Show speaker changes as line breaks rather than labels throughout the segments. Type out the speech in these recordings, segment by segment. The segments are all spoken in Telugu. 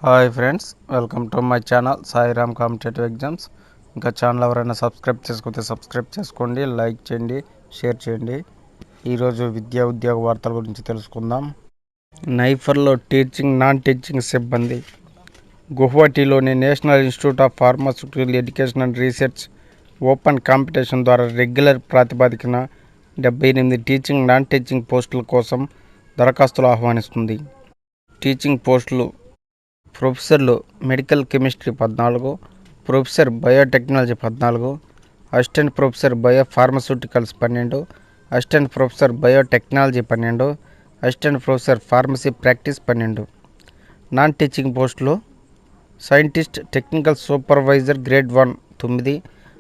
Hi friends, welcome to my channel Sairam competitive exams. ఇంకా ఛానల్ ఎవరైనా సబ్స్క్రైబ్ చేసుకుంటే సబ్స్క్రైబ్ చేసుకోండి, లైక్ చేయండి, షేర్ చేయండి. ఈరోజు విద్యా ఉద్యోగ వార్తల గురించి తెలుసుకుందాం. నైఫర్లో నాన్ టీచింగ్ సిబ్బంది. గువాహటిలోని national institute of pharmaceutical education and research open competition ద్వారా రెగ్యులర్ ప్రాతిపదికన 78 టీచింగ్ నాన్ టీచింగ్ పోస్టుల కోసం దరఖాస్తులు ఆహ్వానిస్తుంది. టీచింగ్ పోస్టులు: ప్రొఫెసర్లు medical chemistry 14, professor biotechnology 14, assistant professor biopharmaceuticals 12, assistant professor biotechnology 12, assistant professor pharmacy practice 12. Non teaching పోస్టులు: scientist technical supervisor grade 1 9,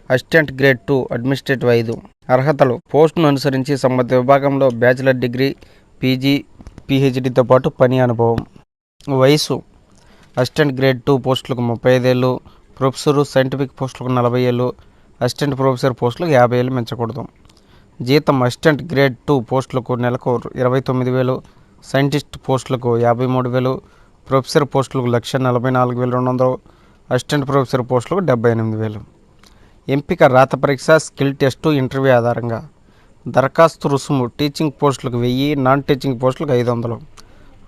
assistant grade 2 administrative 5. అర్హతలు: పోస్టును అనుసరించి సంబంధిత విభాగంలో బ్యాచిలర్ డిగ్రీ, పీజీ, పీహెచ్డీతో పాటు పని అనుభవం. వయసు: అసిస్టెంట్ గ్రేడ్ 2 పోస్టులకు 35 ఏళ్ళు, ప్రొఫెసరు సైంటిఫిక్ పోస్టులకు 40 ఏళ్ళు, అసిస్టెంట్ ప్రొఫెసర్ పోస్టులకు 50 ఏళ్ళు మించకూడదు. జీతం: అసిస్టెంట్ గ్రేడ్ 2 పోస్టులకు నెలకు 29,000, సైంటిస్ట్ పోస్టులకు 53,000, ప్రొఫెసర్ పోస్టులకు 1,44,200, అసిస్టెంట్ ప్రొఫెసర్ పోస్టులకు 78,000. ఎంపిక రాత పరీక్ష, స్కిల్ టెస్టు, ఇంటర్వ్యూ ఆధారంగా. దరఖాస్తు రుసుము: టీచింగ్ పోస్టులకు 1000, నాన్ టీచింగ్ పోస్టులకు 500.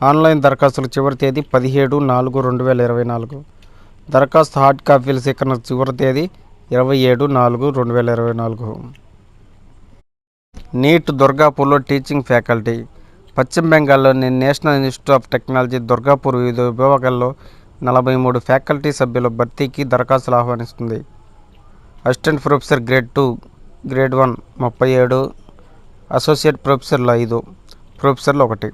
ఆన్లైన్ దరఖాస్తుల చివరి తేదీ 17/4/2024. దరఖాస్తు హార్డ్ కాపీల సేకరణ చివరి తేదీ 27/4/2024. నీట్ దుర్గాపూర్లో టీచింగ్ ఫ్యాకల్టీ. పశ్చిమ బెంగాల్లోని national institute of technology Durgapur వివిధ విభాగాల్లో 43 ఫ్యాకల్టీ సభ్యుల భర్తీకి దరఖాస్తులు ఆహ్వానిస్తుంది. Assistant professor grade 2, grade 1 37, associate ప్రొఫెసర్లు 5, ప్రొఫెసర్లు 1.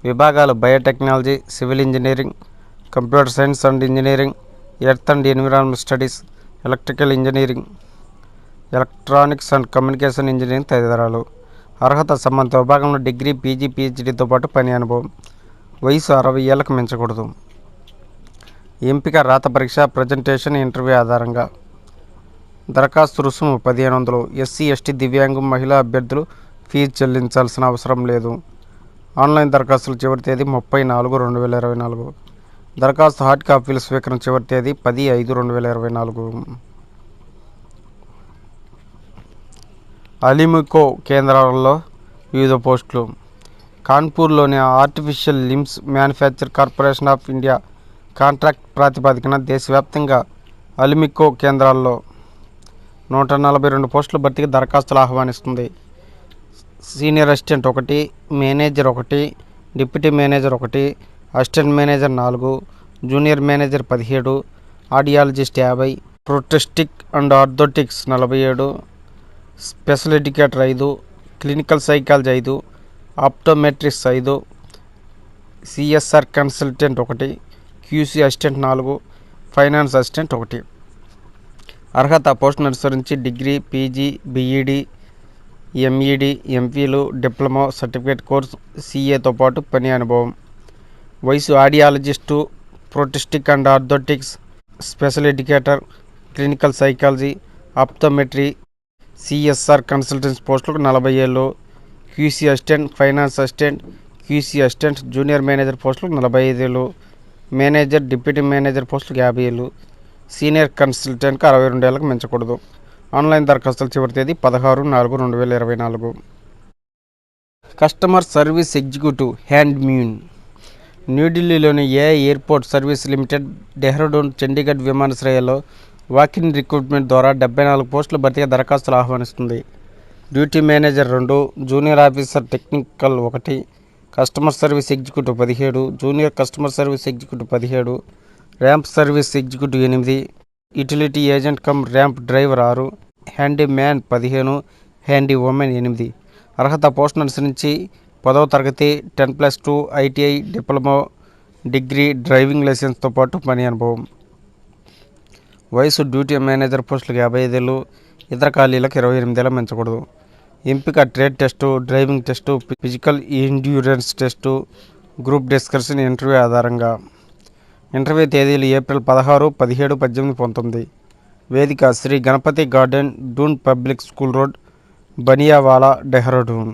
విభాగాలు: biotechnology, civil engineering, computer science and engineering, earth and environment studies, electrical engineering, electronics and communication engineering తదితరాలు. అర్హత: సంబంధిత విభాగంలో డిగ్రీ, పీజీ, పీహెచ్డీతో పాటు పని అనుభవం. వయసు 60 ఏళ్లకు మించకూడదు. ఎంపిక రాత పరీక్ష, ప్రజెంటేషన్, ఇంటర్వ్యూ ఆధారంగా. దరఖాస్తు రుసుము 1,500. ఎస్సీ, ఎస్టీ, దివ్యాంగం, మహిళా అభ్యర్థులు ఫీజు చెల్లించాల్సిన అవసరం లేదు. ఆన్లైన్ దరఖాస్తుల చివరి తేదీ 30/4/2024. దరఖాస్తు హార్డ్ కాపీల స్వీకరణ చివరి తేదీ 10/5/2024. అలిమికో కేంద్రాలలో వివిధ పోస్టులు. కాన్పూర్లోని artificial limbs manufacture corporation of India contract ప్రాతిపదికన దేశవ్యాప్తంగా అలిమికో కేంద్రాల్లో 142 పోస్టుల భర్తీకి దరఖాస్తులు ఆహ్వానిస్తుంది. Senior assistant 1, manager 1, deputy manager 1, assistant manager 4, junior manager 17, audiologist 50, prosthetic and orthotics 47, special educator 5, clinical psychology 5, optometrics 5, CSR consultant 1, QC assistant 4, finance assistant 1. అర్హత: పోస్టును అనుసరించి degree, PG, BEd, MEd, MPhil, diploma, certificate course, సిఏతో పాటు పని అనుభవం. వయసు: audiologist, prosthetic and orthotics, special educator, clinical psychology, optometry, CSR consultancy పోస్టులకు 40 ఏళ్ళు, QC assistant, finance assistant, QC assistant, junior manager పోస్టులకు 45 ఏళ్ళు, మేనేజర్, డిప్యూటీ మేనేజర్ పోస్టులకు 50 ఏళ్ళు, సీనియర్ కన్సల్టెంట్కి 62 ఏళ్ళకు మించకూడదు. ఆన్లైన్ దరఖాస్తుల చివరి తేదీ 16/4/2024. Customer service executive handyman. న్యూఢిల్లీలోని airport service limited, Dehradun, Chandigarh విమానాశ్రయాల్లో వాకిన్ రిక్రూట్మెంట్ ద్వారా 74 పోస్టుల భర్తీకి దరఖాస్తులు ఆహ్వానిస్తుంది. Duty manager 2, junior officer technical 1, customer service executive 17, junior customer service executive 17, ramp service executive 8, utility agent cum ramp driver 6, handy man 15, handy women 8. అర్హత: పోస్టును అనుసరించి 10వ తరగతి, 10+2, ఐటీఐ, డిప్లొమా, డిగ్రీ, డ్రైవింగ్ లైసెన్స్తో పాటు పని అనుభవం. వయసు: డ్యూటీ మేనేజర్ పోస్టులకు 55 ఏళ్ళు, ఇతర ఖాళీలకు 28 ఏళ్ళు మించకూడదు. ఎంపిక trade test, driving test, physical endurance test, group discussion, interview ఆధారంగా. ఇంటర్వ్యూ తేదీలు ఏప్రిల్ 16, 17, 18, 19. వేదిక: Shri Ganapati garden, Doon public school road, Baniyawala, Dehradun.